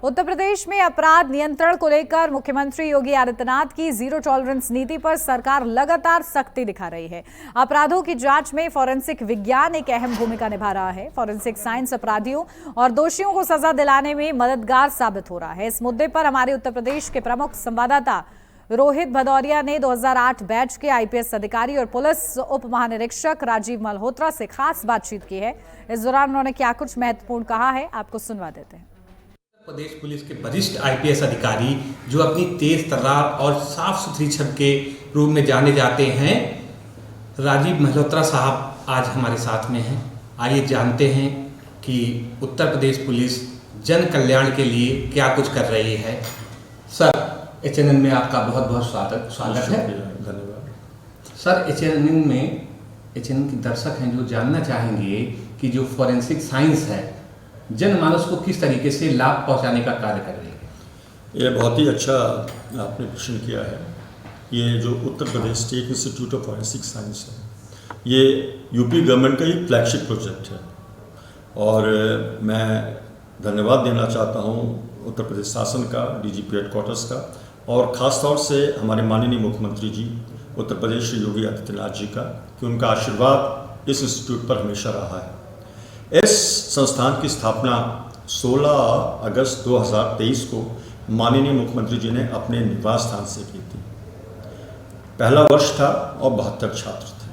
उत्तर प्रदेश में अपराध नियंत्रण को लेकर मुख्यमंत्री योगी आदित्यनाथ की जीरो टॉलरेंस नीति पर सरकार लगातार सख्ती दिखा रही है। अपराधों की जांच में फॉरेंसिक विज्ञान एक अहम भूमिका निभा रहा है। फॉरेंसिक साइंस अपराधियों और दोषियों को सजा दिलाने में मददगार साबित हो रहा है। इस मुद्दे पर हमारे उत्तर प्रदेश के प्रमुख संवाददाता रोहित भदौरिया ने 2008 बैच के आईपीएस अधिकारी और पुलिस उप महानिरीक्षक राजीव मल्होत्रा से खास बातचीत की है। इस दौरान उन्होंने क्या कुछ महत्वपूर्ण कहा है, आपको सुनवा देते हैं। प्रदेश पुलिस के वरिष्ठ आईपीएस अधिकारी जो अपनी तेज तर्रार और साफ सुथरी छवि के रूप में जाने जाते हैं, राजीव मल्होत्रा साहब आज हमारे साथ में हैं। आइए जानते हैं कि उत्तर प्रदेश पुलिस जन कल्याण के लिए क्या कुछ कर रही है। सर, एचएनएन में आपका बहुत बहुत स्वागत है। धन्यवाद। सर, एचएनएन के दर्शक हैं जो जानना चाहेंगे कि जो फॉरेंसिक साइंस है जनमानस को किस तरीके से लाभ पहुंचाने का कार्य कर रही है। ये बहुत ही अच्छा आपने प्रश्न किया है। ये जो Uttar Pradesh state institute of forensic science है, ये यूपी गवर्नमेंट का ही फ्लैगशिप प्रोजेक्ट है और मैं धन्यवाद देना चाहता हूँ उत्तर प्रदेश शासन का, डीजीपी हेडक्वार्टर्स का और ख़ास तौर से हमारे माननीय मुख्यमंत्री जी उत्तर प्रदेश श्री योगी आदित्यनाथ जी का, कि उनका आशीर्वाद इस इंस्टीट्यूट पर हमेशा रहा है। इस संस्थान की स्थापना 16 अगस्त 2023 को माननीय मुख्यमंत्री जी ने अपने निवास स्थान से की थी। पहला वर्ष था और 72 छात्र थे।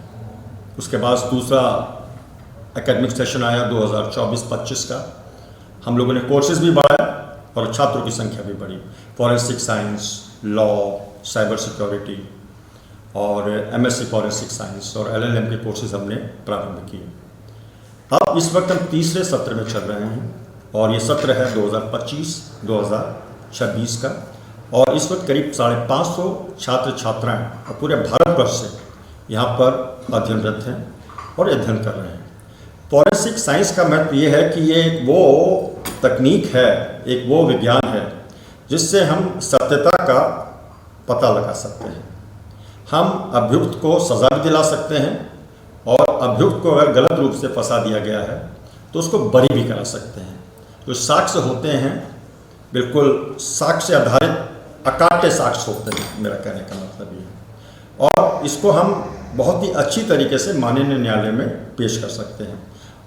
उसके बाद दूसरा एकेडमिक सेशन आया 2024-25 का। हम लोगों ने कोर्सेज भी बढ़ाया और छात्रों की संख्या भी बढ़ी। Forensic science, law, cyber security और एमएससी फॉरेंसिक साइंस और एलएलएम के कोर्सेज हमने प्रारंभ किए। अब इस वक्त हम तीसरे सत्र में चल रहे हैं और ये सत्र है 2025-2026 का और इस वक्त करीब 550 छात्र छात्राएं और पूरे भारतवर्ष से यहाँ पर अध्ययनरत हैं और अध्ययन कर रहे हैं। फॉरेंसिक साइंस का महत्व ये है कि ये एक वो तकनीक है, एक वो विज्ञान है जिससे हम सत्यता का पता लगा सकते हैं। हम अभियुक्त को सजा भी दिला सकते हैं और अभियुक्त को अगर गलत रूप से फंसा दिया गया है तो उसको बरी भी करा सकते हैं। जो साक्ष्य होते हैं बिल्कुल साक्ष्य आधारित अकाट्य साक्ष्य होते हैं, मेरा कहने का मतलब ये है। और इसको हम बहुत ही अच्छी तरीके से माननीय न्यायालय में पेश कर सकते हैं।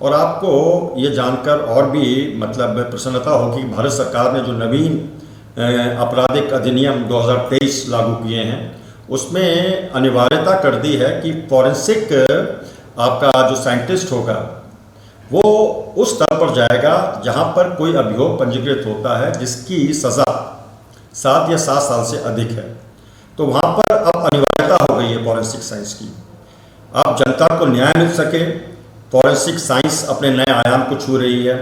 और आपको ये जानकर और भी मतलब प्रसन्नता होगी कि भारत सरकार ने जो नवीन आपराधिक अधिनियम 2023 लागू किए हैं उसमें अनिवार्यता कर दी है कि फॉरेंसिक आपका जो साइंटिस्ट होगा वो उस स्तर पर जाएगा जहां पर कोई अभियोग पंजीकृत होता है जिसकी सज़ा 7 या 7 साल से अधिक है। तो वहां पर अब अनिवार्यता हो गई है फॉरेंसिक साइंस की। अब जनता को न्याय मिल सके, फॉरेंसिक साइंस अपने नए आयाम को छू रही है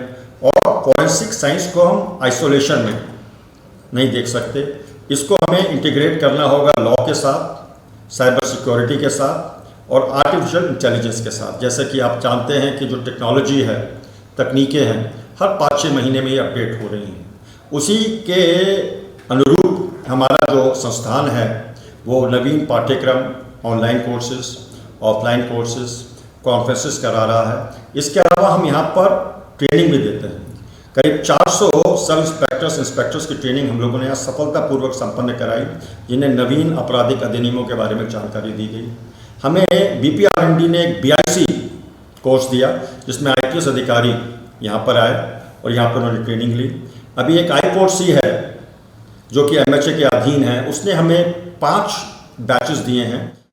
और फॉरेंसिक साइंस को हम आइसोलेशन में नहीं देख सकते। इसको हमें इंटीग्रेट करना होगा लॉ के साथ, साइबर सिक्योरिटी के साथ और आर्टिफिशियल इंटेलिजेंस के साथ। जैसे कि आप जानते हैं कि जो टेक्नोलॉजी है, तकनीकें हैं, हर 5-6 महीने में ये अपडेट हो रही हैं। उसी के अनुरूप हमारा जो संस्थान है वो नवीन पाठ्यक्रम, online courses, offline courses, conferences करा रहा है। इसके अलावा हम यहाँ पर ट्रेनिंग भी देते हैं। करीब 400 सब इंस्पेक्टर्स की ट्रेनिंग हम लोगों ने यहाँ सफलतापूर्वक संपन्न कराई, जिन्हें नवीन आपराधिक अधिनियमों के बारे में जानकारी दी गई। हमें बीपीआरएनडी ने एक BIC कोर्स दिया जिसमें आईपीएस अधिकारी यहाँ पर आए और यहाँ पर उन्होंने ट्रेनिंग ली। अभी एक IPOC है जो कि MHA के अधीन है, उसने हमें 5 बैचेस दिए हैं।